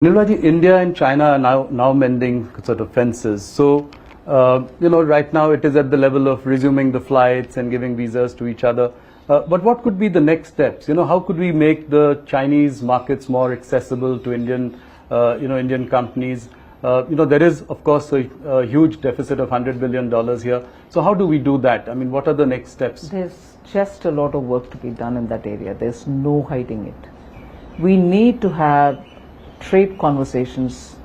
Nirmala, India and China are now mending sort of fences. So, right now it is at the level of resuming the flights and giving visas to each other. But what could be the next steps? How could we make the Chinese markets more accessible to Indian, Indian companies? There is, of course, a huge deficit of $100 billion here. So how do we do that? I mean, what are the next steps? There's just a lot of work to be done in that area. There's no hiding it. We need to have trade conversations,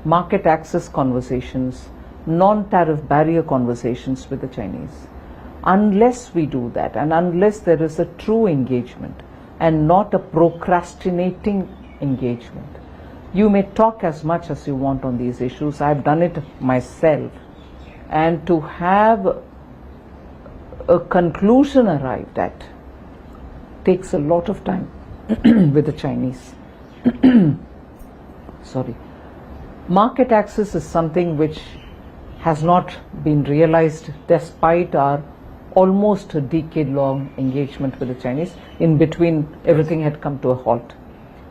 market access conversations, non-tariff barrier conversations with the Chinese. Unless we do that, and unless there is a true engagement and not a procrastinating engagement, you may talk as much as you want on these issues. I've done it myself. And to have a conclusion arrived at takes a lot of time with the Chinese. Sorry. Market access is something which has not been realized despite our almost a decade-long engagement with the Chinese. In between, everything had come to a halt.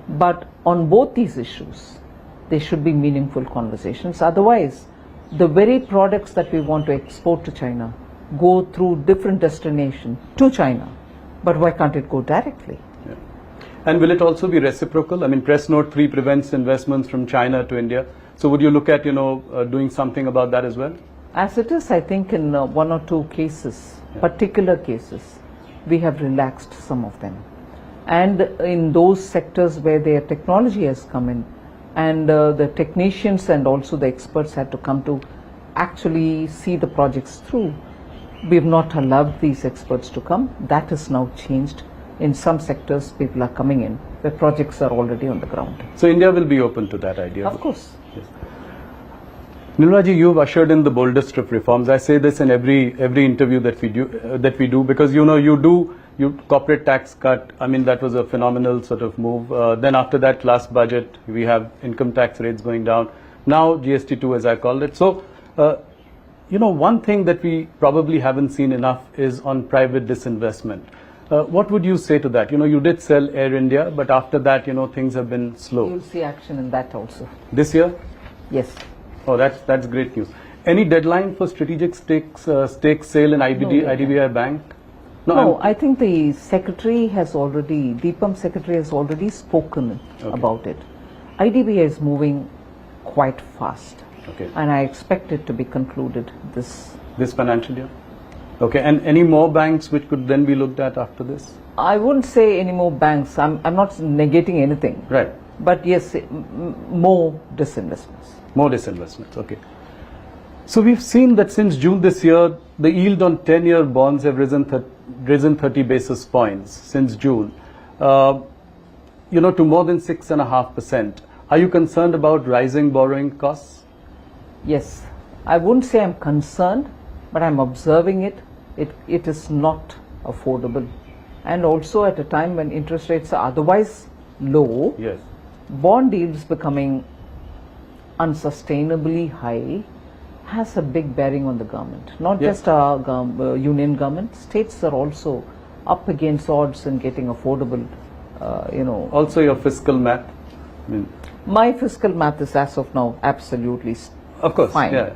But on both these issues, there should be meaningful conversations. Otherwise, the very products that we want to export to China go through different destinations to China. But why can't it go directly? Yeah. And will it also be reciprocal? I mean, Press Note 3 prevents investments from China to India. So would you look at, doing something about that as well? As it is, I think in one or two cases, particular cases, we have relaxed some of them. And in those sectors where their technology has come in, and the technicians and also the experts had to come to actually see the projects through, we have not allowed these experts to come. That has now changed. In some sectors, people are coming in where projects are already on the ground. So India will be open to that idea? Of course. Yes. Nirmala ji, you've ushered in the boldest of reforms. I say this in every interview that we do because you corporate tax cut. I mean, that was a phenomenal sort of move. Then after that, last budget, we have income tax rates going down. Now GST2, as I called it. So, one thing that we probably haven't seen enough is on private disinvestment. What would you say to that? You did sell Air India, but after that, things have been slow. You'll see action in that also. This year? Yes. Oh, that's great news. Any deadline for strategic stake sale in IDBI Bank? No, I think the secretary has already, DIPAM secretary has already spoken about it. IDBI is moving quite fast. Okay. And I expect it to be concluded this financial year? Okay, and any more banks which could then be looked at after this? I wouldn't say any more banks. I'm not negating anything. Right. But yes, more disinvestments. More disinvestments, okay. So we've seen that since June this year, the yield on 10-year bonds have risen 30 basis points since June, to more than 6.5%. Are you concerned about rising borrowing costs? Yes. I wouldn't say I'm concerned, but I'm observing it. It is not affordable. And also at a time when interest rates are otherwise low, yes, bond yields becoming unsustainably high has a big bearing on the government. Not just our union government, states are also up against odds in getting affordable, Also your fiscal math? My fiscal math is as of now absolutely of course, fine. Yeah.